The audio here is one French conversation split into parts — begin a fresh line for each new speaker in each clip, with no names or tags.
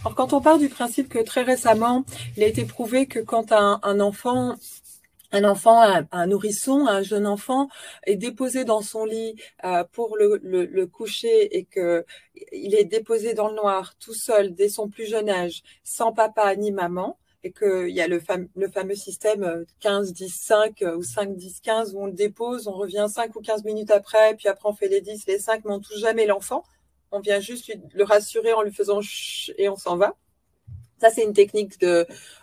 Alors, quand on part du principe que très récemment, il a été prouvé que quand un enfant, un nourrisson, un jeune enfant est déposé dans son lit pour le coucher et que il est déposé dans le noir, tout seul, dès son plus jeune âge, sans papa ni maman, et qu'il y a le fameux système 15-10-5 ou 5-10-15 où on le dépose, on revient 5 ou 15 minutes après, puis après on fait les 10, les 5, mais on touche jamais l'enfant. On vient juste le rassurer en lui faisant chut et on s'en va. Ça, c'est une technique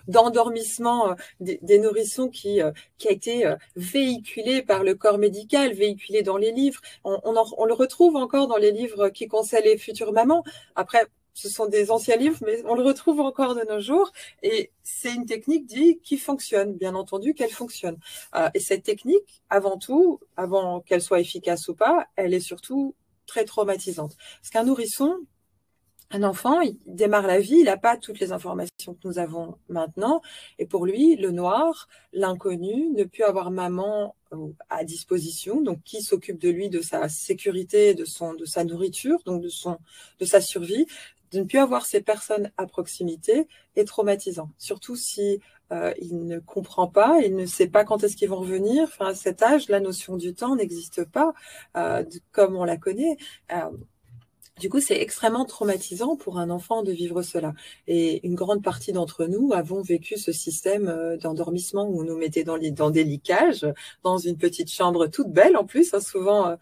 d'endormissement des nourrissons qui a été véhiculée par le corps médical, véhiculée dans les livres. On le retrouve encore dans les livres qui conseillent les futures mamans. Après, ce sont des anciens livres, mais on le retrouve encore de nos jours. Et c'est une technique qui fonctionne, bien entendu qu'elle fonctionne. Et cette technique, avant tout, avant qu'elle soit efficace ou pas, elle est surtout très traumatisante. Parce qu'un nourrisson, un enfant, il démarre la vie, il n'a pas toutes les informations que nous avons maintenant. Et pour lui, le noir, l'inconnu, ne plus avoir maman à disposition, donc qui s'occupe de lui, de sa sécurité, de sa nourriture, donc de sa survie, de ne plus avoir ces personnes à proximité est traumatisant. Surtout si il ne comprend pas, il ne sait pas quand est-ce qu'ils vont revenir. Enfin, à cet âge, la notion du temps n'existe pas comme on la connaît. Du coup, c'est extrêmement traumatisant pour un enfant de vivre cela. Et une grande partie d'entre nous avons vécu ce système d'endormissement où on nous mettait dans des lits cages, dans une petite chambre toute belle en plus, hein, souvent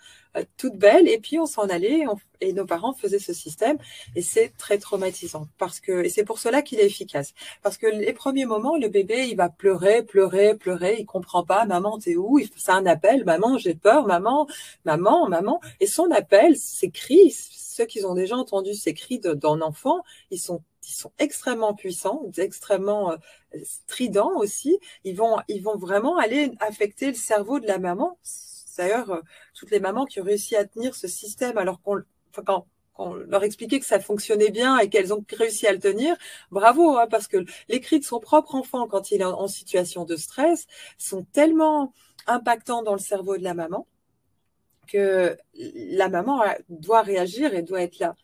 toute belle, et puis on s'en allait et nos parents faisaient ce système. Et c'est très traumatisant et c'est pour cela qu'il est efficace. Parce que les premiers moments, le bébé, il va pleurer, pleurer, pleurer, il comprend pas, maman, t'es où? C'est un appel, maman, j'ai peur, maman, maman, maman. Et son appel, ses cris, ceux qui ont déjà entendu ces cris d'un enfant, ils sont extrêmement puissants, extrêmement stridents aussi. Ils vont vraiment aller affecter le cerveau de la maman. D'ailleurs, toutes les mamans qui ont réussi à tenir ce système alors quand on leur expliquait que ça fonctionnait bien et qu'elles ont réussi à le tenir, bravo, hein, parce que les cris de son propre enfant quand il est en situation de stress sont tellement impactants dans le cerveau de la maman que la maman doit réagir et doit être là.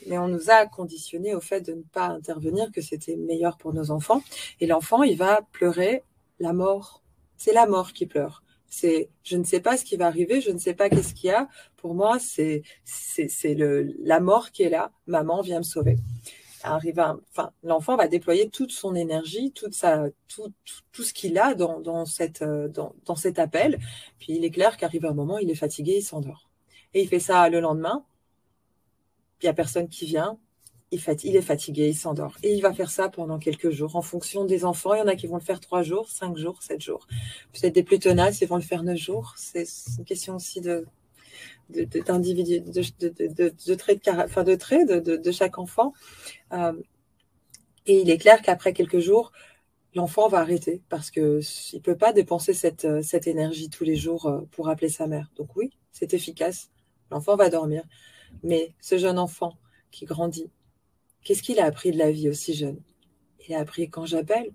Mais on nous a conditionnés au fait de ne pas intervenir, que c'était meilleur pour nos enfants. Et l'enfant, il va pleurer la mort. C'est la mort qui pleure. C'est, je ne sais pas ce qui va arriver, je ne sais pas qu'est-ce qu'il y a. Pour moi, c'est la mort qui est là. Maman vient me sauver. L'enfant va déployer toute son énergie, tout ce qu'il a dans cet appel. Puis il est clair qu'arrive un moment, il est fatigué, il s'endort. Et il fait ça le lendemain. Il n'y a personne qui vient. Il est fatigué, il s'endort. Et il va faire ça pendant quelques jours. En fonction des enfants, il y en a qui vont le faire 3 jours, 5 jours, 7 jours. Peut-être des plus tenaces, ils vont le faire 9 jours. C'est une question aussi d'individu, de traits de chaque enfant. Et il est clair qu'après quelques jours, l'enfant va arrêter parce que il peut pas dépenser cette énergie tous les jours pour appeler sa mère. Donc oui, c'est efficace. L'enfant va dormir. Mais ce jeune enfant qui grandit, qu'est-ce qu'il a appris de la vie aussi jeune? Il a appris quand j'appelle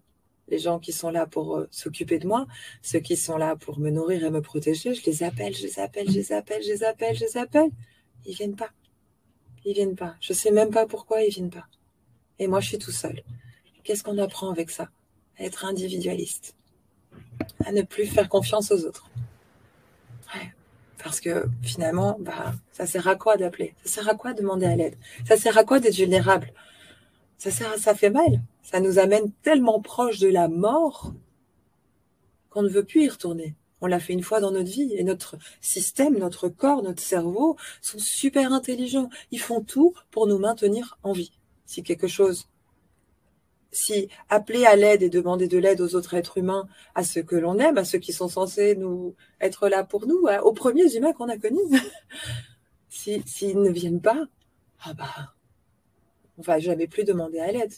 les gens qui sont là pour s'occuper de moi, ceux qui sont là pour me nourrir et me protéger, je les appelle, je les appelle, je les appelle, je les appelle, je les appelle. Ils viennent pas. Ils viennent pas. Je sais même pas pourquoi ils viennent pas. Et moi, je suis tout seul. Qu'est-ce qu'on apprend avec ça? À être individualiste, à ne plus faire confiance aux autres. Ouais. Parce que finalement, ça sert à quoi d'appeler? Ça sert à quoi de demander à l'aide? Ça sert à quoi d'être vulnérable? Ça fait mal. Ça nous amène tellement proche de la mort qu'on ne veut plus y retourner. On l'a fait une fois dans notre vie et notre système, notre corps, notre cerveau sont super intelligents. Ils font tout pour nous maintenir en vie. Si appeler à l'aide et demander de l'aide aux autres êtres humains, à ceux que l'on aime, à ceux qui sont censés nous être là pour nous, aux premiers humains qu'on a connus, s'ils ne viennent pas, on va jamais plus demander à l'aide.